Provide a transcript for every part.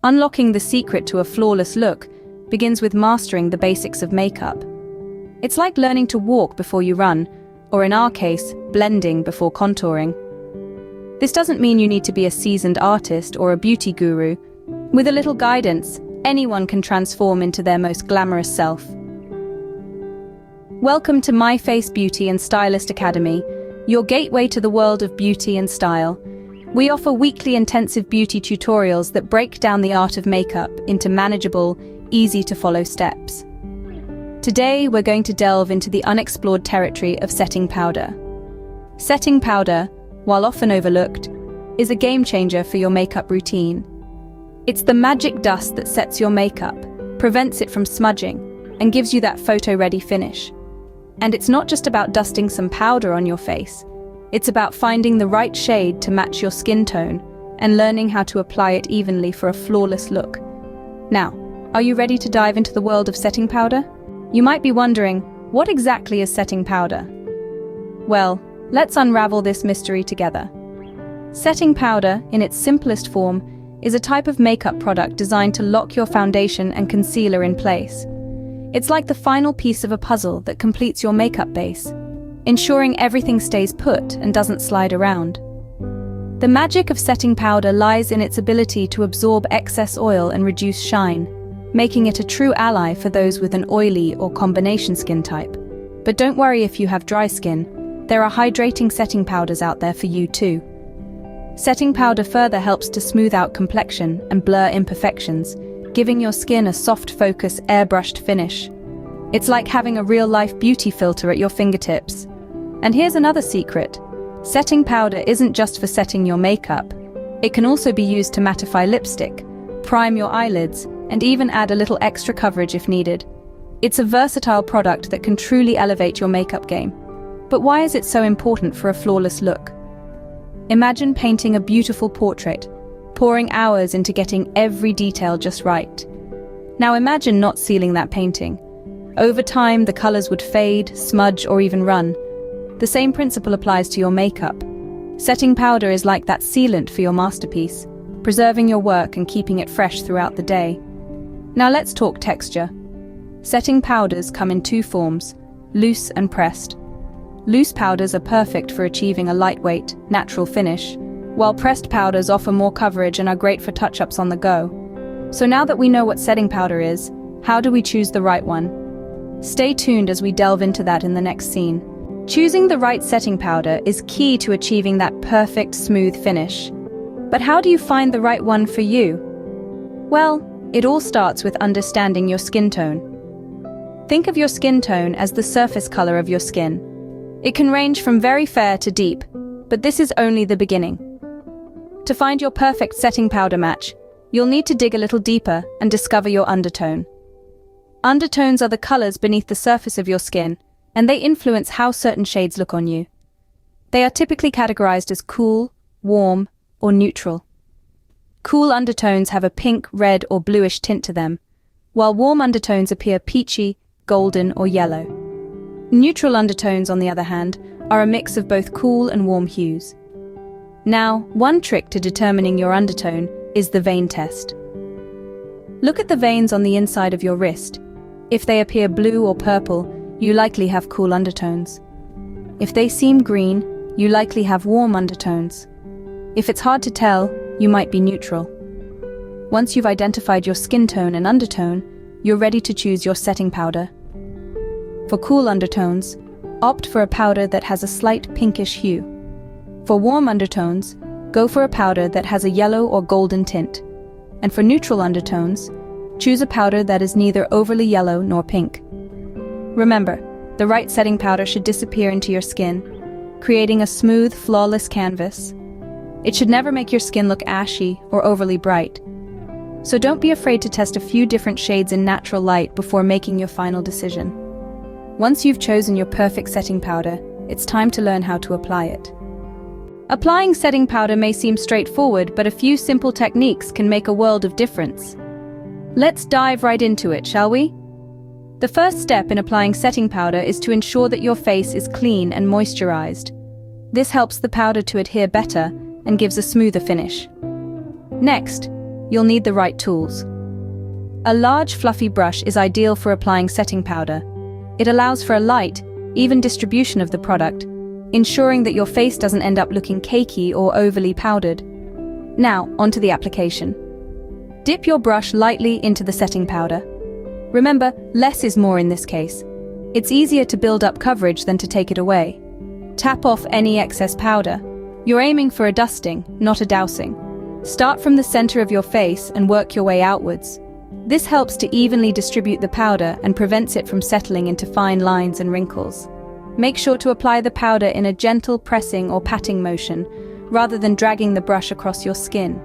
Unlocking the secret to a flawless look begins with mastering the basics of makeup. It's like learning to walk before you run, or in our case, blending before contouring. This doesn't mean you need to be a seasoned artist or a beauty guru. With a little guidance, anyone can transform into their most glamorous self. Welcome to Myface Beauty and Stylist Academy, your gateway to the world of beauty and style. We offer weekly intensive beauty tutorials that break down the art of makeup into manageable, easy-to-follow steps. Today, we're going to delve into the unexplored territory of setting powder. Setting powder, while often overlooked, is a game-changer for your makeup routine. It's the magic dust that sets your makeup, prevents it from smudging, and gives you that photo-ready finish. And it's not just about dusting some powder on your face. It's about finding the right shade to match your skin tone and learning how to apply it evenly for a flawless look. Now, are you ready to dive into the world of setting powder? You might be wondering, what exactly is setting powder? Well, let's unravel this mystery together. Setting powder, in its simplest form, is a type of makeup product designed to lock your foundation and concealer in place. It's like the final piece of a puzzle that completes your makeup base, ensuring everything stays put and doesn't slide around. The magic of setting powder lies in its ability to absorb excess oil and reduce shine, making it a true ally for those with an oily or combination skin type. But don't worry if you have dry skin, there are hydrating setting powders out there for you too. Setting powder further helps to smooth out complexion and blur imperfections, giving your skin a soft focus, airbrushed finish. It's like having a real-life beauty filter at your fingertips. And here's another secret. Setting powder isn't just for setting your makeup. It can also be used to mattify lipstick, prime your eyelids, and even add a little extra coverage if needed. It's a versatile product that can truly elevate your makeup game. But why is it so important for a flawless look? Imagine painting a beautiful portrait, pouring hours into getting every detail just right. Now imagine not sealing that painting. Over time, the colors would fade, smudge, or even run. The same principle applies to your makeup. Setting powder is like that sealant for your masterpiece, preserving your work and keeping it fresh throughout the day. Now let's talk texture. Setting powders come in two forms, loose and pressed. Loose powders are perfect for achieving a lightweight, natural finish, while pressed powders offer more coverage and are great for touch-ups on the go. So now that we know what setting powder is, how do we choose the right one? Stay tuned as we delve into that in the next scene. Choosing the right setting powder is key to achieving that perfect, smooth finish. But how do you find the right one for you? Well, it all starts with understanding your skin tone. Think of your skin tone as the surface color of your skin. It can range from very fair to deep, but this is only the beginning. To find your perfect setting powder match, you'll need to dig a little deeper and discover your undertone. Undertones are the colors beneath the surface of your skin, and they influence how certain shades look on you. They are typically categorized as cool, warm, or neutral. Cool undertones have a pink, red, or bluish tint to them, while warm undertones appear peachy, golden, or yellow. Neutral undertones, on the other hand, are a mix of both cool and warm hues. Now, one trick to determining your undertone is the vein test. Look at the veins on the inside of your wrist. If they appear blue or purple, you likely have cool undertones. If they seem green, you likely have warm undertones. If it's hard to tell, you might be neutral. Once you've identified your skin tone and undertone, you're ready to choose your setting powder. For cool undertones, opt for a powder that has a slight pinkish hue. For warm undertones, go for a powder that has a yellow or golden tint. And for neutral undertones, choose a powder that is neither overly yellow nor pink. Remember, the right setting powder should disappear into your skin, creating a smooth, flawless canvas. It should never make your skin look ashy or overly bright. So don't be afraid to test a few different shades in natural light before making your final decision. Once you've chosen your perfect setting powder, it's time to learn how to apply it. Applying setting powder may seem straightforward, but a few simple techniques can make a world of difference. Let's dive right into it, shall we? The first step in applying setting powder is to ensure that your face is clean and moisturized. This helps the powder to adhere better and gives a smoother finish. Next, you'll need the right tools. A large, fluffy brush is ideal for applying setting powder. It allows for a light, even distribution of the product, ensuring that your face doesn't end up looking cakey or overly powdered. Now, onto the application. Dip your brush lightly into the setting powder. Remember, less is more in this case. It's easier to build up coverage than to take it away. Tap off any excess powder. You're aiming for a dusting, not a dousing. Start from the center of your face and work your way outwards. This helps to evenly distribute the powder and prevents it from settling into fine lines and wrinkles. Make sure to apply the powder in a gentle pressing or patting motion, rather than dragging the brush across your skin.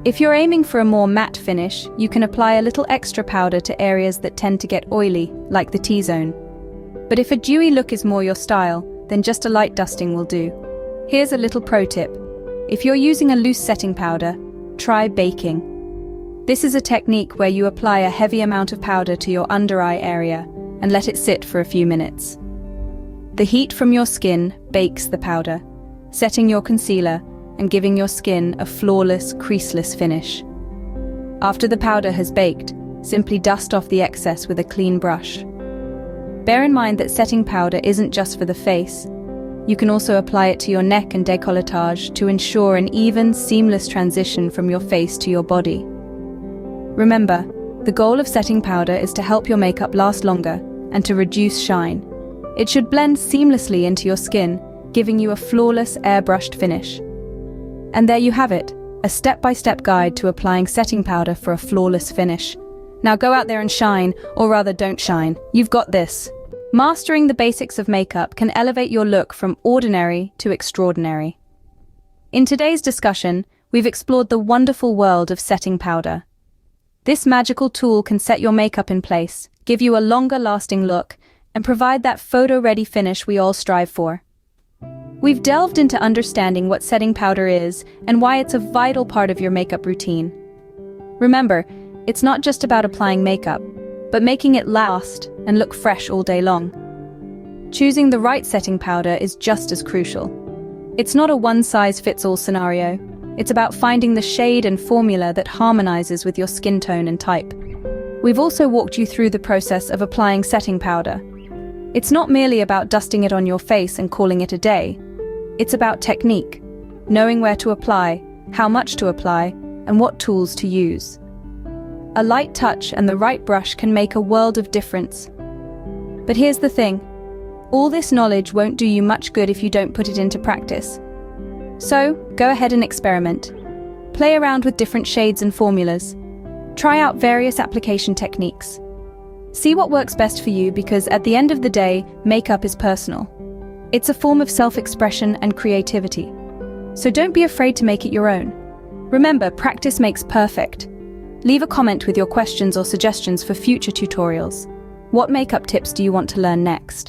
If you're aiming for a more matte finish, you can apply a little extra powder to areas that tend to get oily, like the T-zone. But if a dewy look is more your style, then just a light dusting will do. Here's a little pro tip. If you're using a loose setting powder, try baking. This is a technique where you apply a heavy amount of powder to your under-eye area and let it sit for a few minutes. The heat from your skin bakes the powder, setting your concealer and giving your skin a flawless, creaseless finish. After the powder has baked, simply dust off the excess with a clean brush. Bear in mind that setting powder isn't just for the face. You can also apply it to your neck and décolletage to ensure an even, seamless transition from your face to your body. Remember, the goal of setting powder is to help your makeup last longer and to reduce shine. It should blend seamlessly into your skin, giving you a flawless, airbrushed finish. And there you have it, a step-by-step guide to applying setting powder for a flawless finish. Now go out there and shine, or rather don't shine. You've got this. Mastering the basics of makeup can elevate your look from ordinary to extraordinary. In today's discussion, we've explored the wonderful world of setting powder. This magical tool can set your makeup in place, give you a longer-lasting look, and provide that photo-ready finish we all strive for. We've delved into understanding what setting powder is and why it's a vital part of your makeup routine. Remember, it's not just about applying makeup, but making it last and look fresh all day long. Choosing the right setting powder is just as crucial. It's not a one-size-fits-all scenario. It's about finding the shade and formula that harmonizes with your skin tone and type. We've also walked you through the process of applying setting powder. It's not merely about dusting it on your face and calling it a day. It's about technique, knowing where to apply, how much to apply, and what tools to use. A light touch and the right brush can make a world of difference. But here's the thing. All this knowledge won't do you much good if you don't put it into practice. So, go ahead and experiment. Play around with different shades and formulas. Try out various application techniques. See what works best for you because at the end of the day, makeup is personal. It's a form of self-expression and creativity. So don't be afraid to make it your own. Remember, practice makes perfect. Leave a comment with your questions or suggestions for future tutorials. What makeup tips do you want to learn next?